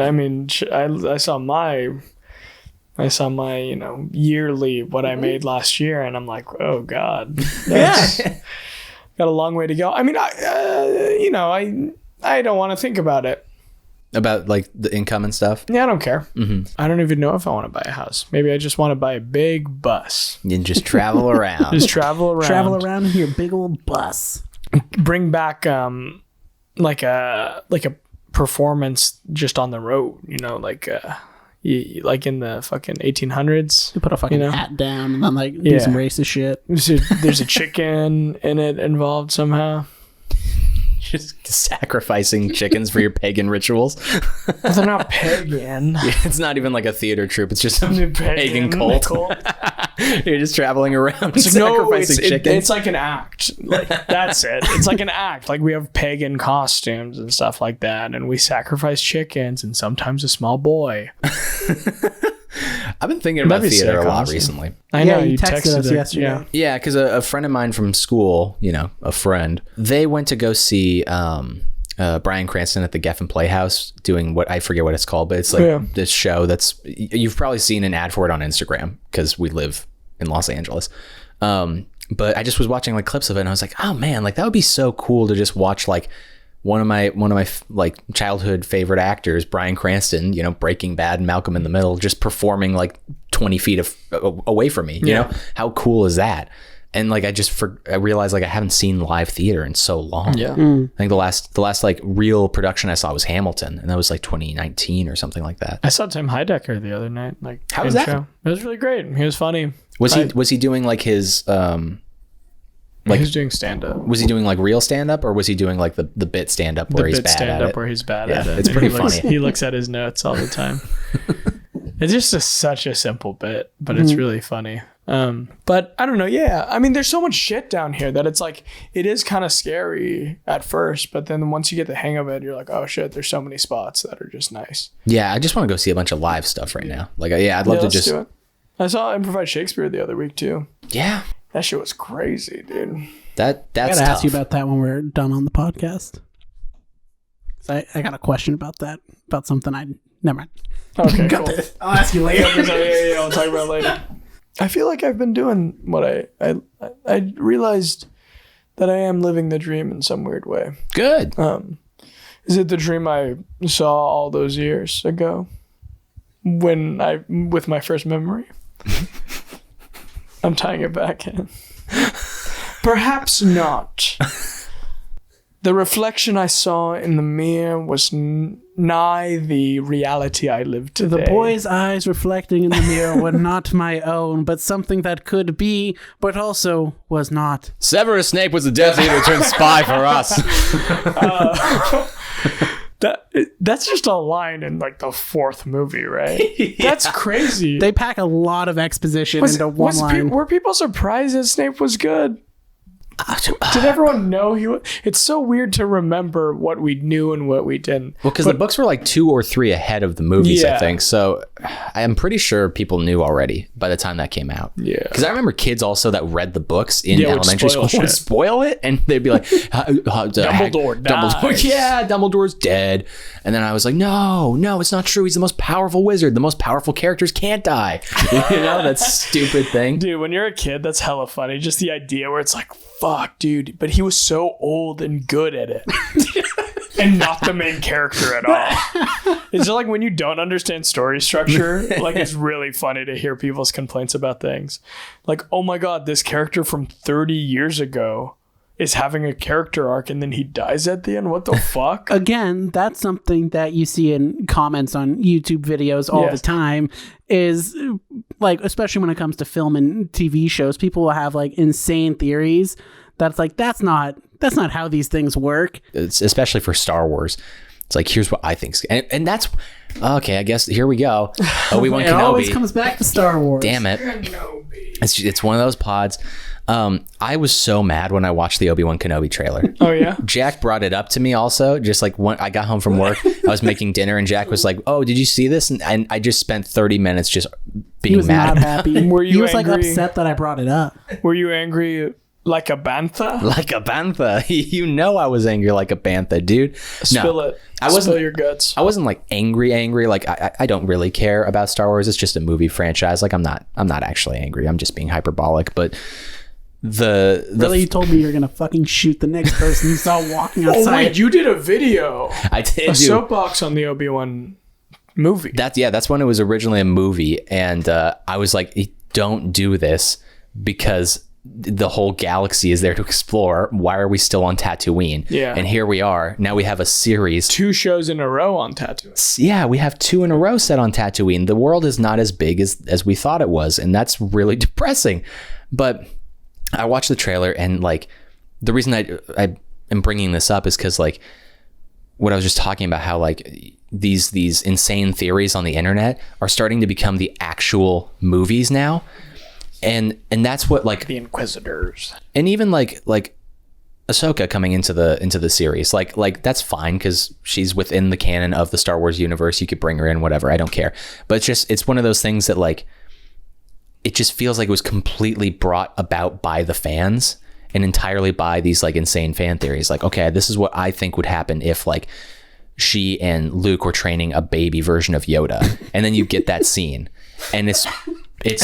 I mean, I saw my yearly what I made last year, and I'm like, oh god, that's got a long way to go. I mean, I don't want to think about it. About like the income and stuff? Yeah, I don't care. I don't even know if I want to buy a house. Maybe I just want to buy a big bus. And just travel around. Travel around in your big old bus. Bring back like a performance just on the road, like in the fucking 1800s. You put a fucking hat down and then like do some racist shit. There's a chicken in it involved somehow. Just sacrificing chickens for your pagan rituals. But they're not pagan. It's not even like a theater troupe. It's just a pagan cult. You're just traveling around sacrificing chickens. It's like an act. Like, that's it. It's like an act. Like we have pagan costumes and stuff like that, and we sacrifice chickens and sometimes a small boy. I've been thinking about theater a lot recently. I know, you texted us yesterday. Yeah, because a friend of mine from school, a friend, they went to go see Bryan Cranston at the Geffen Playhouse doing I forget what it's called, but it's like this show you've probably seen an ad for it on Instagram because we live in Los Angeles. But I just was watching like clips of it and I was like, oh man, like that would be so cool to just watch like one of my like childhood favorite actors, Bryan Cranston, Breaking Bad and Malcolm in the Middle, just performing like 20 feet away from me. You know, how cool is that? And like I realized like I haven't seen live theater in so long. Yeah, I think the last like real production I saw was Hamilton, and that was like 2019 or something like that. I saw Tim Heidecker the other night. Like, how was that? Show. It was really great. He was funny. Was he doing like his like he was doing stand-up? Was he doing like real stand-up, or was he doing like the bit stand-up where he's bad at it? Where he's bad at it. It's pretty funny. He looks at his notes all the time. It's just such a simple bit, but it's really funny. But I don't know. Yeah. I mean, there's so much shit down here that it's like, it is kind of scary at first, but then once you get the hang of it, you're like, oh shit, there's so many spots that are just nice. Yeah. I just want to go see a bunch of live stuff right now. Like, I'd love to just do it. I saw Improvised Shakespeare the other week too. Yeah. That shit was crazy, dude. That's I gotta tough. ask you about that when we're done on the podcast. I got a question about that, about something never mind. Okay, cool. I'll ask you later. Yeah, I'll talk about it later. I feel like I've been doing what I realized that I am living the dream in some weird way. Good. Is it the dream I saw all those years ago with my first memory? I'm tying it back in. Perhaps not. The reflection I saw in the mirror was nigh the reality I live today. The boy's eyes reflecting in the mirror were not my own, but something that could be, but also was not. Severus Snape was a Death Eater turned spy for us. That's just a line in like the fourth movie, right? Yeah. That's crazy. They pack a lot of exposition into one line. Were people surprised that Snape was good? Did everyone know he was? It's so weird to remember what we knew and what we didn't. Well, because the books were like 2 or 3 ahead of the movies, I think. So I'm pretty sure people knew already by the time that came out. Yeah. Because I remember kids also that read the books in elementary school would spoil it, and they'd be like, Dumbledore dies. Yeah, Dumbledore's dead. And then I was like, no, it's not true. He's the most powerful wizard. The most powerful characters can't die. That stupid thing. Dude, when you're a kid, that's hella funny. Just the idea where it's like, fuck, dude. But he was so old and good at it. And not the main character at all. It's just like when you don't understand story structure, like it's really funny to hear people's complaints about things. Like, oh my God, this character from 30 years ago is having a character arc and then he dies at the end. What the fuck? Again, that's something that you see in comments on YouTube videos all the time, is like, especially when it comes to film and TV shows, people will have like insane theories that's like, that's not how these things work. It's especially for Star Wars. It's like, here's what I think. And that's okay. I guess here we go. Obi-Wan Kenobi. It always comes back to Star Wars. Damn it. It's one of those pods. I was so mad when I watched the Obi-Wan Kenobi trailer. Oh yeah. Jack brought it up to me also, just like when I got home from work, I was making dinner and Jack was like, oh, did you see this? And I just spent 30 minutes just being mad. He was not happy. Were you he was angry? Like upset that I brought it up. Were you angry Like a bantha? Like a bantha. You know I was angry like a bantha, dude. Spill it. Spill your guts. I wasn't like angry. Like I don't really care about Star Wars. It's just a movie franchise. Like I'm not actually angry. I'm just being hyperbolic. But you told me you're gonna fucking shoot the next person you saw walking outside. Oh wait, you did a video. I did a soapbox on the Obi-Wan movie. That's when it was originally a movie, and I was like, don't do this because the whole galaxy is there to explore. Why are we still on Tatooine? Yeah. And here we are. Now we have a series. 2 shows in a row on Tatooine. Yeah, we have 2 in a row set on Tatooine. The world is not as big as we thought it was, and that's really depressing. But I watched the trailer, and like the reason I am bringing this up is because like what I was just talking about, how like these insane theories on the internet are starting to become the actual movies now. And that's what like the Inquisitors, and even like Ahsoka coming into the series, like that's fine because she's within the canon of the Star Wars universe. You could bring her in, whatever. I don't care. But it's one of those things that like it just feels like it was completely brought about by the fans and entirely by these like insane fan theories. Like, okay, this is what I think would happen if like she and Luke were training a baby version of Yoda, and then you get that scene, and it's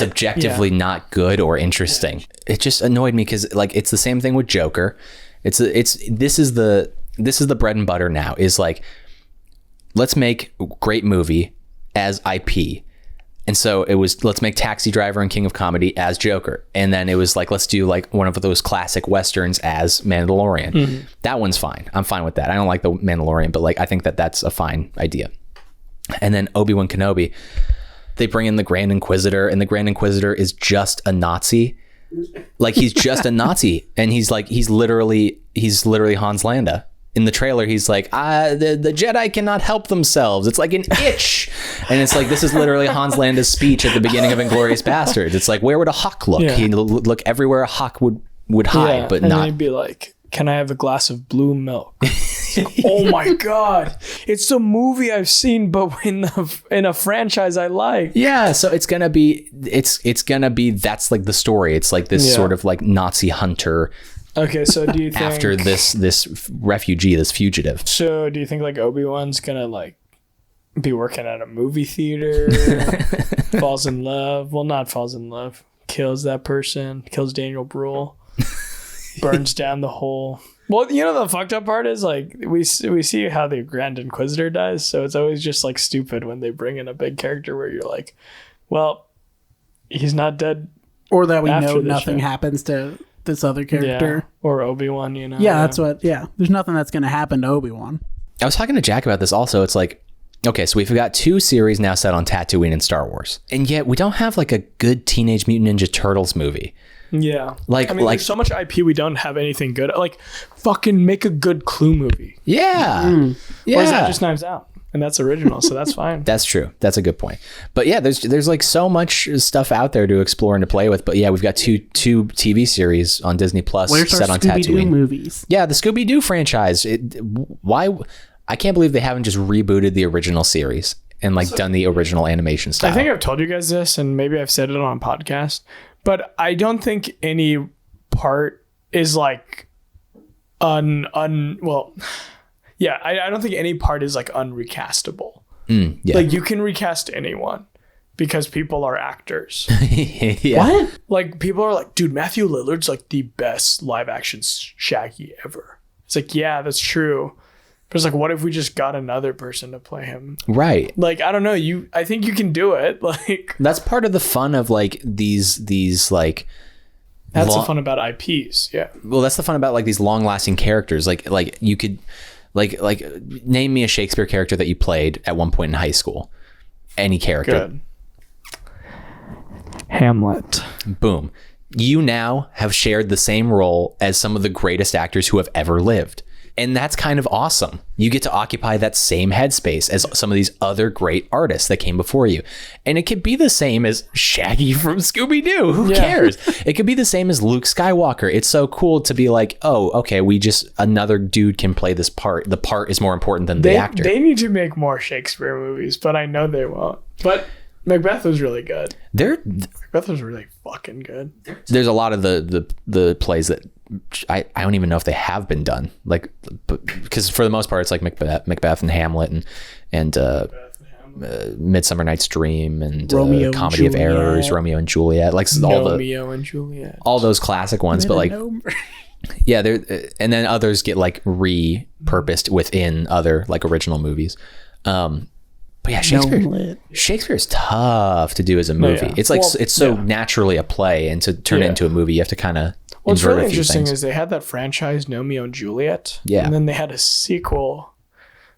objectively not good or interesting. It just annoyed me because like it's the same thing with Joker. This is the bread and butter now, is like, let's make a great movie as IP. And so it was, let's make Taxi Driver and King of Comedy as Joker. And then it was like, let's do like one of those classic Westerns as Mandalorian. Mm-hmm. That one's fine. I'm fine with that. I don't like the Mandalorian, but like, I think that's a fine idea. And then Obi-Wan Kenobi, they bring in the Grand Inquisitor, and the Grand Inquisitor is just a Nazi. Like he's just a Nazi, and he's literally Hans Landa. In the trailer, he's like, the Jedi cannot help themselves. It's like an itch. And it's like, this is literally Hans Landa's speech at the beginning of Inglourious Basterds. It's like, where would a hawk look? Yeah. He'd look everywhere a hawk would hide, but and not. And he'd be like, can I have a glass of blue milk? Oh my God. It's a movie I've seen, but in a franchise I like. Yeah. So it's going to be, that's like the story. It's like this sort of like Nazi hunter. Okay. So do you think after this refugee, this fugitive. So do you think like Obi-Wan's going to like be working at a movie theater, falls in love? Well, not falls in love. Kills that person, kills Daniel Bruhl, burns down the whole. Well, you know, the fucked up part is like we see how the Grand Inquisitor dies, so it's always just like stupid when they bring in a big character where you're like, well, he's not dead, or that we know nothing happens to this other character, or Obi-Wan. You know, that's what. Yeah, there's nothing that's going to happen to Obi-Wan. I was talking to Jack about this also. It's like, okay, so we've got 2 series now set on Tatooine and Star Wars, and yet we don't have like a good Teenage Mutant Ninja Turtles movie. Yeah. I mean, there's so much IP, we don't have anything good. Like, fucking make a good Clue movie. Yeah. Yeah. Or is that just Knives Out? And that's original, so that's fine. That's true. That's a good point. But yeah, there's like so much stuff out there to explore and to play with. But yeah, we've got two TV series on Disney Plus set on Tatooine. Scooby-Doo movies? Yeah, the Scooby-Doo franchise. Why? I can't believe they haven't just rebooted the original series and like done the original animation style. I think I've told you guys this, and maybe I've said it on a podcast. But I don't think any part is like I don't think any part is like unrecastable. Like you can recast anyone because people are actors. Yeah. What? Like people are like, dude, Matthew Lillard's like the best live action Shaggy ever. It's like, yeah, that's true. But it's like, what if we just got another person to play him? Right. Like, I don't know. I think you can do it. Like, that's part of the fun of like these like. That's the fun about IPs. Yeah. Well, that's the fun about like these long lasting characters. Like you could like name me a Shakespeare character that you played at one point in high school. Any character. Good. Hamlet. Boom. You now have shared the same role as some of the greatest actors who have ever lived. And that's kind of awesome. You get to occupy that same headspace as some of these other great artists that came before you. And it could be the same as Shaggy from Scooby-Doo. Who cares? It could be the same as Luke Skywalker. It's so cool to be like, oh, okay, another dude can play this part. The part is more important than the actor. They need to make more Shakespeare movies, but I know they won't. But Macbeth was really good. There, Macbeth was really fucking good. there's a lot of the plays that I don't even know if they have been done. Like, because for the most part, it's like Macbeth and Hamlet and Midsummer Night's Dream and Comedy of Errors, Romeo and Juliet, like Romeo and Juliet, all those classic ones. But like, yeah, and then others get like repurposed within other like original movies. But yeah, Shakespeare is tough to do as a movie. Yeah. It's like it's so naturally a play, and to turn it into a movie, you have to kind of. What's really interesting is they had that franchise Romeo and Juliet, and then they had a sequel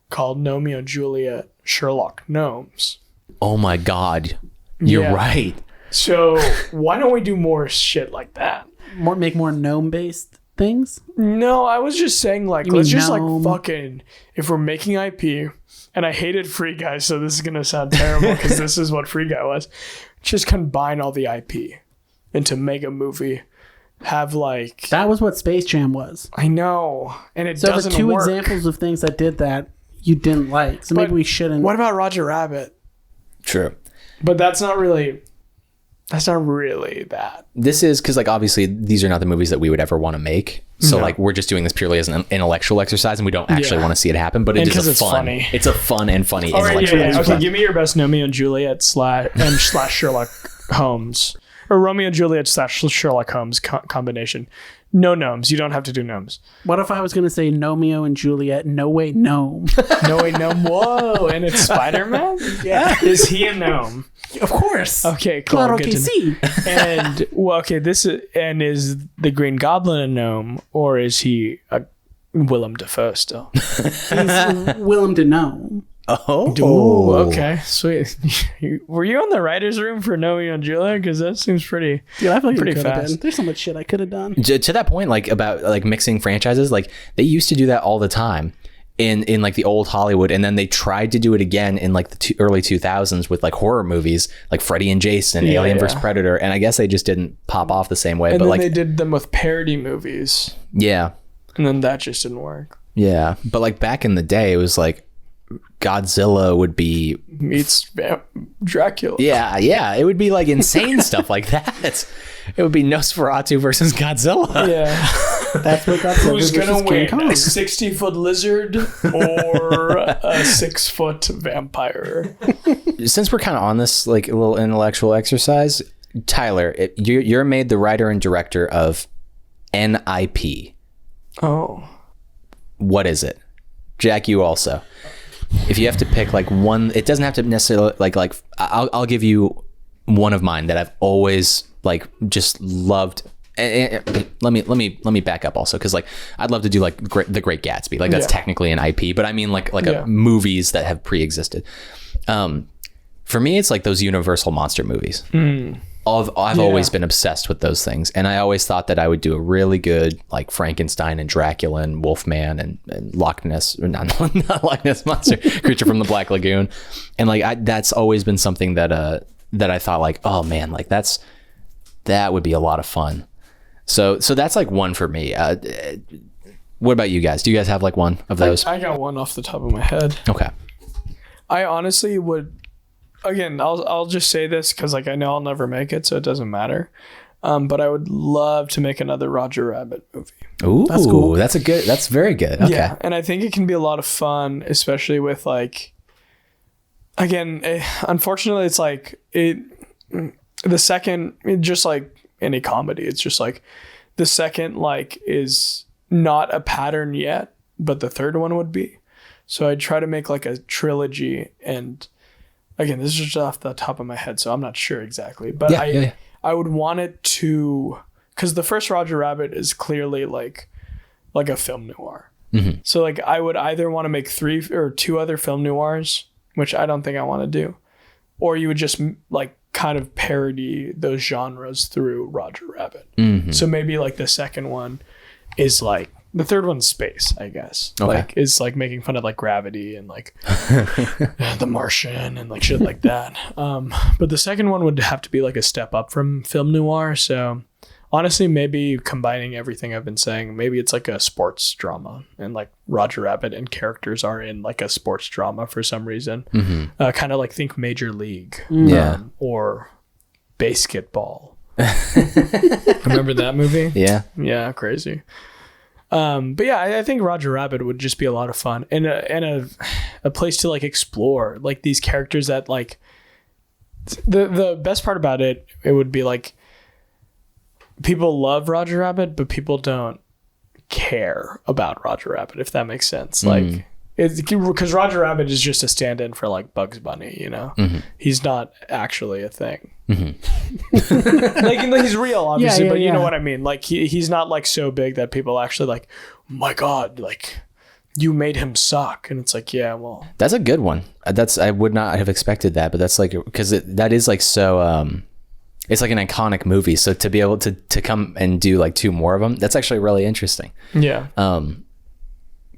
called Romeo and Juliet Sherlock Gnomes. Oh my God, you're right. So why don't we do more shit like that? Make more gnome based things? No, I was just saying like let's just like fucking if we're making IP. And I hated Free Guy, so this is going to sound terrible because this is what Free Guy was. Just combine all the IP into mega movie. Have like... That was what Space Jam was. I know. And it doesn't work. So the two examples of things that did that you didn't like. So maybe we shouldn't... What about Roger Rabbit? True. But that's not really that. This is because like obviously these are not the movies that we would ever want to make. So like we're just doing this purely as an intellectual exercise, and we don't actually want to see it happen. But it's funny. It's a fun and funny intellectual exercise. Okay, give me your best Romeo and Juliet slash Sherlock Holmes, or Romeo and Juliet slash Sherlock Holmes combination. No gnomes. You don't have to do gnomes. What if I was going to say Romeo and Juliet? No way, gnome. No way, gnome. Whoa! And it's Spider-Man. Yeah. Is he a gnome? Of course. Okay, cool. Claro que sí. And is the Green Goblin a gnome, or is he a Willem Dafoe still? He's Willem de Gnome. Oh, okay, sweet. Were you in the writers' room for Romeo and Juliet? Because that seems pretty. Dude, I feel like pretty fast. There's so much shit I could have done. To that point, like about like mixing franchises, like they used to do that all the time in like the old Hollywood, and then they tried to do it again in like the early 2000s with like horror movies, like Freddy and Jason, Alien vs Predator, and I guess they just didn't pop off the same way. And but then like they did them with parody movies. Yeah, and then that just didn't work. Yeah, but like back in the day, it was like Godzilla would be meets Dracula. Yeah, it would be like insane stuff like that. It would be Nosferatu versus Godzilla. Yeah, that's what Godzilla. Who's gonna win, a 60-foot lizard or a 6-foot vampire? Since we're kind of on this like a little intellectual exercise, Tyler, you're made the writer and director of NIP. Oh, what is it? Jack, you also. If you have to pick like one, it doesn't have to necessarily like I'll give you one of mine that I've always like just loved. Let me back up also, because like I'd love to do like The Great Gatsby, like that's technically an IP, but I mean like movies that have pre-existed. For me, it's like those Universal monster movies. I've always been obsessed with those things, and I always thought that I would do a really good like Frankenstein and Dracula and Wolfman and Loch Ness, or not Loch Ness monster, Creature from the Black Lagoon, and like that's always been something that I thought like, oh man, like that would be a lot of fun. So that's like one for me. What about you guys? Do you guys have like one of those? I got one off the top of my head. Okay. I honestly would. Again, I'll just say this because like I know I'll never make it, so it doesn't matter. But I would love to make another Roger Rabbit movie. Ooh, that's cool. That's very good. Okay. Yeah, and I think it can be a lot of fun, especially with like. Again, unfortunately, it's like the second, just like any comedy, it's just like the second like is not a pattern yet, but the third one would be. So I'd try to make like a trilogy and. Again, this is just off the top of my head, so I'm not sure exactly. But I would want it to... Because the first Roger Rabbit is clearly like a film noir. Mm-hmm. So like I would either want to make 3 or 2 other film noirs, which I don't think I want to do. Or you would just like kind of parody those genres through Roger Rabbit. Mm-hmm. So maybe like the second one is like... The third one's space, I guess. Okay. Like is like making fun of like gravity and like The Martian and like shit like that. But the second one would have to be like a step up from film noir. So honestly, maybe combining everything I've been saying, maybe it's like a sports drama, and like Roger Rabbit and characters are in like a sports drama for some reason. Kind of like think Major League, or Basketball. Remember that movie? Yeah, crazy. But yeah, I think Roger Rabbit would just be a lot of fun, and a place to like explore like these characters that like the best part about it would be like people love Roger Rabbit, but people don't care about Roger Rabbit, if that makes sense. Like it's because Roger Rabbit is just a stand-in for like Bugs Bunny, you know. He's not actually a thing. Like he's real, obviously, but you know what I mean. Like he's not like so big that people actually like, oh my god, like you made him suck. And it's like, yeah, well, that's a good one. I would not have expected that, but that's like, because that is like so it's like an iconic movie, so to be able to come and do like 2 more of them, that's actually really interesting.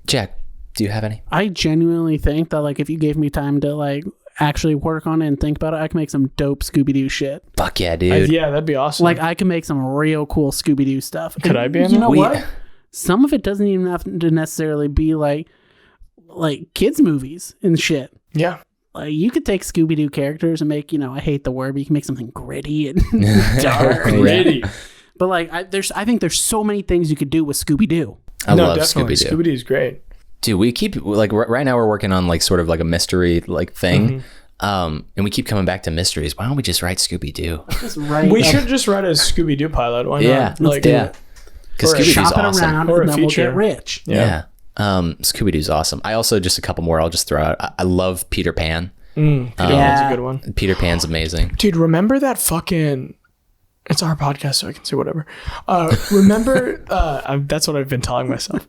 Jack, do you have any? I genuinely think that like if you gave me time to like actually work on it and think about it, I can make some dope Scooby-Doo shit. Fuck yeah, dude. Yeah, that'd be awesome. Like I can make some real cool Scooby-Doo stuff. Could I be in You know it? what? Some of it doesn't even have to necessarily be like kids movies and shit. Yeah. Like you could take Scooby-Doo characters and make, you know, I hate the word, but you can make something gritty and dark. Gritty. But like I think there's so many things you could do with Scooby-Doo. I love definitely. Scooby-Doo. Scooby-Doo's great. Dude, we keep like right now we're working on like sort of like a mystery like thing. And we keep coming back to mysteries. Why don't we just write Scooby-Doo? We should just write a Scooby-Doo pilot. Why not? Let's do it. Because Scooby-Doo's Shop it awesome. around Or and a then we'll feature. get rich. Yeah. Scooby-Doo's awesome. I also, just a couple more I'll just throw out. I love Peter Pan. Peter Pan's a good one. Peter Pan's amazing. Dude, remember that fucking... It's our podcast, so I can say whatever. Remember... that's what I've been telling myself.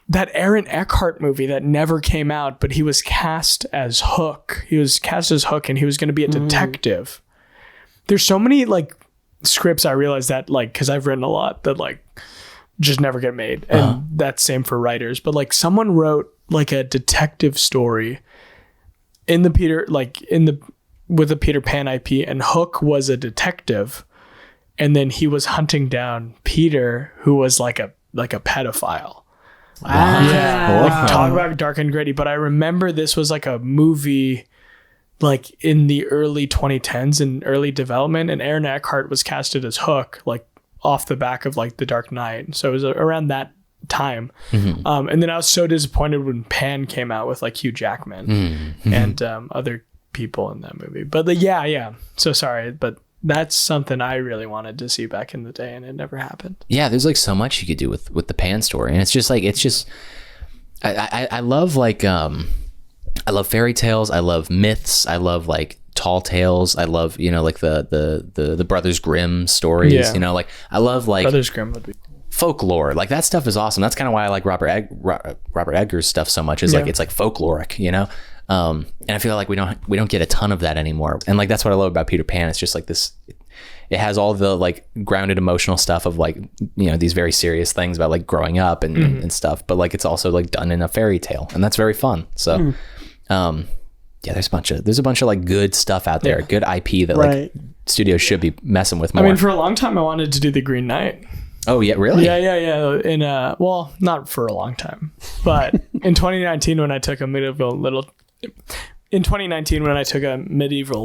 That Aaron Eckhart movie that never came out, but he was cast as Hook. He was cast as Hook, and he was going to be a detective. There's so many, like, scripts I realized that, like, because I've written a lot that, like, just never get made. And that's same for writers. But, like, someone wrote, like, a detective story with the Peter Pan IP, and Hook was a detective, and then he was hunting down Peter, who was like a pedophile. Wow. Like, talk about dark and gritty. But I remember this was like a movie like in the early 2010s in early development, and Aaron Eckhart was casted as Hook, like off the back of like The Dark Knight. So it was around that time. And then I was so disappointed when Pan came out with like Hugh Jackman and other people in that movie. But so sorry, but that's something I really wanted to see back in the day, and it never happened. Yeah, there's like so much you could do with the Pan story, and it's just I love like I love fairy tales, I love myths, I love like tall tales, I love, you know, like the Brothers Grimm stories, you know, like I love like Brothers Grimm would be folklore. Like that stuff is awesome. That's kind of why I like Robert Edgar's stuff so much. Is like it's like folkloric, you know. And I feel like we don't get a ton of that anymore. And like that's what I love about Peter Pan. It's just like this. It has all the like grounded emotional stuff of like, you know, these very serious things about like growing up and stuff. But like it's also like done in a fairy tale, and that's very fun. So, yeah, there's a bunch of like good stuff out there, good IP that like studios should be messing with more. I mean, for a long time, I wanted to do The Green Knight. Oh yeah, really? Yeah. Well, not for a long time, but in 2019 when I took a medieval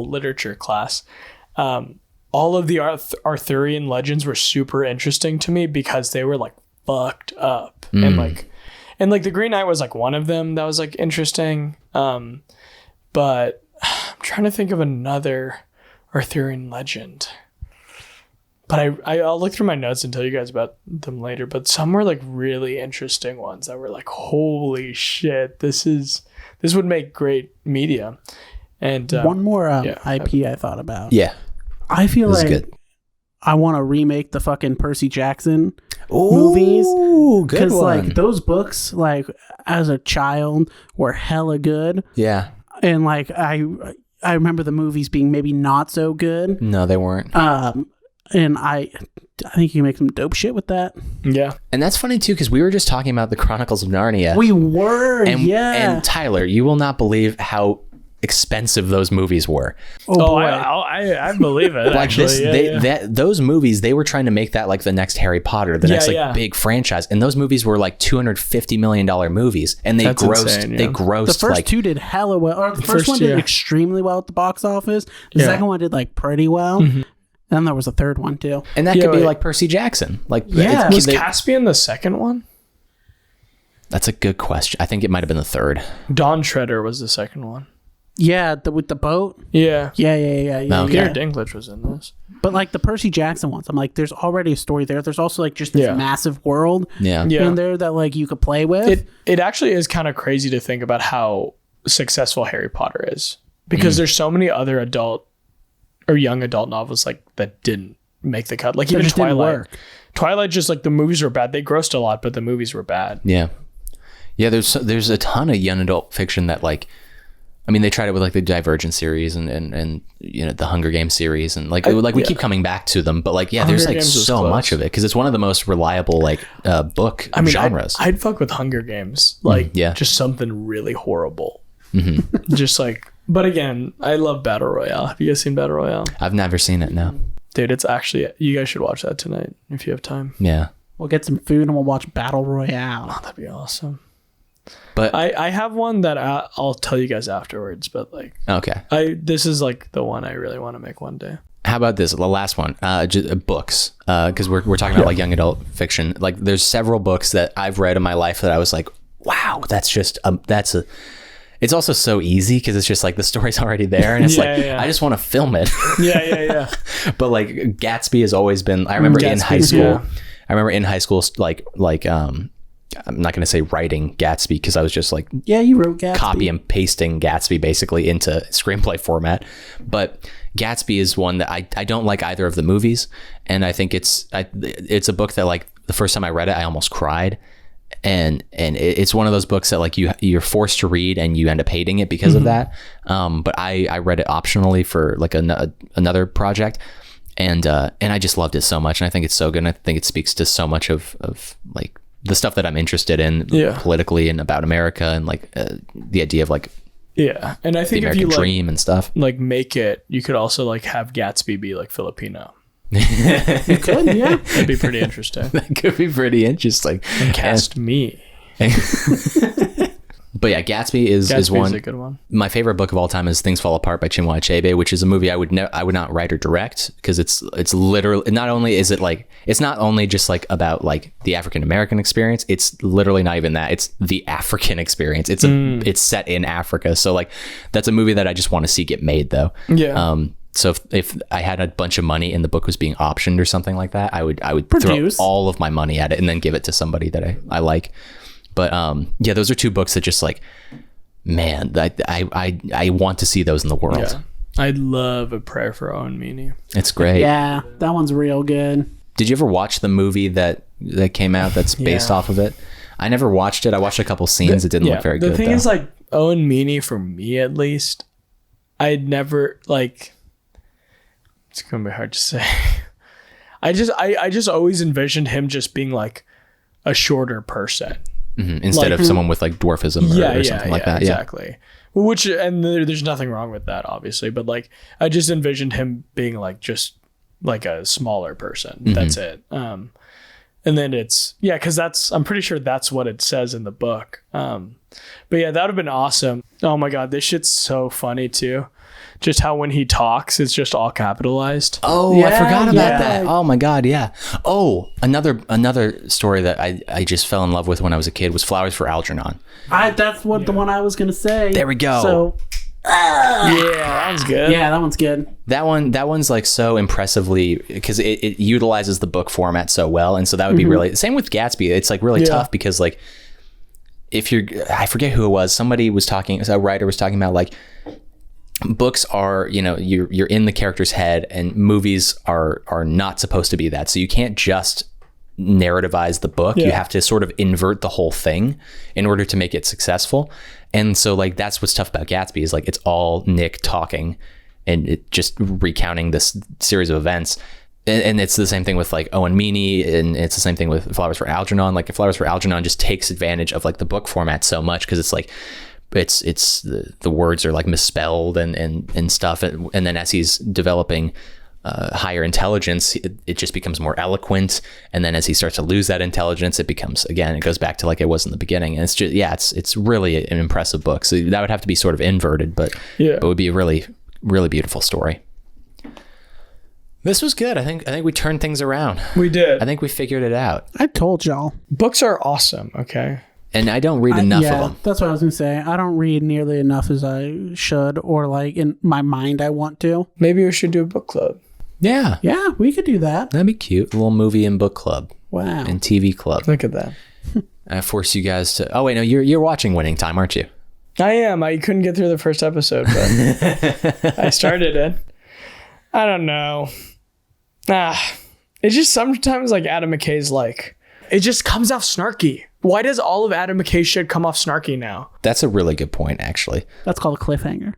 literature class, all of the Arthurian legends were super interesting to me because they were like fucked up, and like The Green Knight was like one of them that was like interesting. But I'm trying to think of another Arthurian legend. But I'll look through my notes and tell you guys about them later. But some were like really interesting ones that were like, holy shit, this would make great media. And one more IP I thought about. Yeah, I feel like good. I want to remake the fucking Percy Jackson movies. Good because one. like those books, like as a child, were hella good. Yeah, and like I remember the movies being maybe not so good. No, they weren't. And I think you can make some dope shit with that. Yeah. And that's funny too, because we were just talking about the Chronicles of Narnia. We were, and Tyler, you will not believe how expensive those movies were. Oh boy. I believe it. Like actually. those movies, they were trying to make that like the next Harry Potter, the next like big franchise, and those movies were like $250 million movies, and they grossed. The first two did hella well. Or the first one did extremely well at the box office. The second one did like pretty well. And then there was a third one too. And that could be like Percy Jackson. Like, was Caspian the second one? That's a good question. I think it might have been the third. Dawn Treader was the second one. Yeah, with the boat. Yeah. Okay. Peter Dinklage was in this. But like the Percy Jackson ones, I'm like, there's already a story there. There's also like just this massive world in there that like you could play with. It actually is kind of crazy to think about how successful Harry Potter is, because there's so many other adult or young adult novels like that didn't make the cut. Like even Twilight. Twilight, just like the movies were bad. They grossed a lot, but the movies were bad. Yeah. There's a ton of young adult fiction that like, I mean, they tried it with like the Divergent series and you know, the Hunger Games series, and like we keep coming back to them, but like there's like so much of it because it's one of the most reliable like book genres. I'd fuck with Hunger Games, like just something really horrible, just like. But again, I love Battle Royale. Have you guys seen Battle Royale? I've never seen it. No, dude, it's actually, you guys should watch that tonight if you have time. Yeah, we'll get some food and we'll watch Battle Royale. Oh, that'd be awesome. But I have one that I'll tell you guys afterwards, but like, okay, this is like the one I really want to make one day. How about this, the last one, books, because we're talking about like young adult fiction. Like there's several books that I've read in my life that I was like, wow, it's also so easy because it's just like the story's already there, and it's I just want to film it. Yeah. But like Gatsby has always been. I remember in high school. Like I'm not going to say writing Gatsby because I was just like, you wrote Gatsby. Copy and pasting Gatsby basically into screenplay format. But Gatsby is one that I don't like either of the movies, and I think it's a book that like the first time I read it I almost cried, and it's one of those books that like you're forced to read and you end up hating it because of that. But I read it optionally for like another project, and I just loved it so much, and I think it's so good, and I think it speaks to so much of like the stuff that I'm interested in politically and about America, and like the idea of like and I think the American if you dream and stuff, like make it, you could also like have Gatsby be like Filipino. You could, that'd be pretty interesting. That could be pretty interesting. And cast me. But yeah, Gatsby is one. A good one. My favorite book of all time is Things Fall Apart by Chinua Achebe, which is a movie I would not write or direct, because it's literally not only is it like, it's not only just like about like the African American experience, it's literally not even that, it's the African experience. It's set in Africa, so like that's a movie that I just want to see get made though. So if I had a bunch of money and the book was being optioned or something like that, I would throw all of my money at it and then give it to somebody that I like. But those are two books that just like, man, I want to see those in the world. Yeah. I love A Prayer for Owen Meany. It's great. Yeah, that one's real good. Did you ever watch the movie that came out that's based off of it? I never watched it. I watched a couple scenes. It didn't look very good. The thing is, like, Owen Meany, for me at least, I'd never like. It's gonna be hard to say. I just always envisioned him just being like a shorter person. Instead of someone with like dwarfism or something like that. Exactly. Which, and there's nothing wrong with that, obviously, but like I just envisioned him being like just like a smaller person. That's it. And then it's because I'm pretty sure that's what it says in the book. But yeah, that would have been awesome. Oh my god, this shit's so funny too. Just how when he talks, it's just all capitalized. Oh, yeah, I forgot about that. Oh my god, yeah. Oh, another story that I just fell in love with when I was a kid was Flowers for Algernon. That's the one I was gonna say. There we go. So that one's good. Yeah, that one's good. That one's like so impressively, because it utilizes the book format so well, and so that would be really same with Gatsby. It's like really tough because like I forget who it was. A writer was talking about like, books are, you're in the character's head, and movies are not supposed to be that. So you can't just narrativize the book. You have to sort of invert the whole thing in order to make it successful. And so like that's what's tough about Gatsby, is like it's all Nick talking and it just recounting this series of events. And it's the same thing with like Owen Meany, and it's the same thing with Flowers for Algernon. Like Flowers for Algernon just takes advantage of like the book format so much, because it's like it's the words are like misspelled and stuff. And then as he's developing higher intelligence, it just becomes more eloquent. And then as he starts to lose that intelligence, it becomes, again, it goes back to like it was in the beginning. And it's just, it's really an impressive book. So that would have to be sort of inverted, but it would be a really, really beautiful story. This was good. I think we turned things around. We did. I think we figured it out. I told y'all. Books are awesome. Okay. And I don't read enough of them. That's what I was going to say. I don't read nearly enough as I should, or like in my mind I want to. Maybe we should do a book club. Yeah. Yeah, we could do that. That'd be cute. A little movie and book club. Wow. And TV club. Look at that. I force you guys to... Oh, wait, no, you're watching Winning Time, aren't you? I am. I couldn't get through the first episode, but I started it. I don't know. It's just sometimes like Adam McKay's like... It just comes off snarky. Why does all of Adam McKay's shit come off snarky now? That's a really good point, actually. That's called a cliffhanger.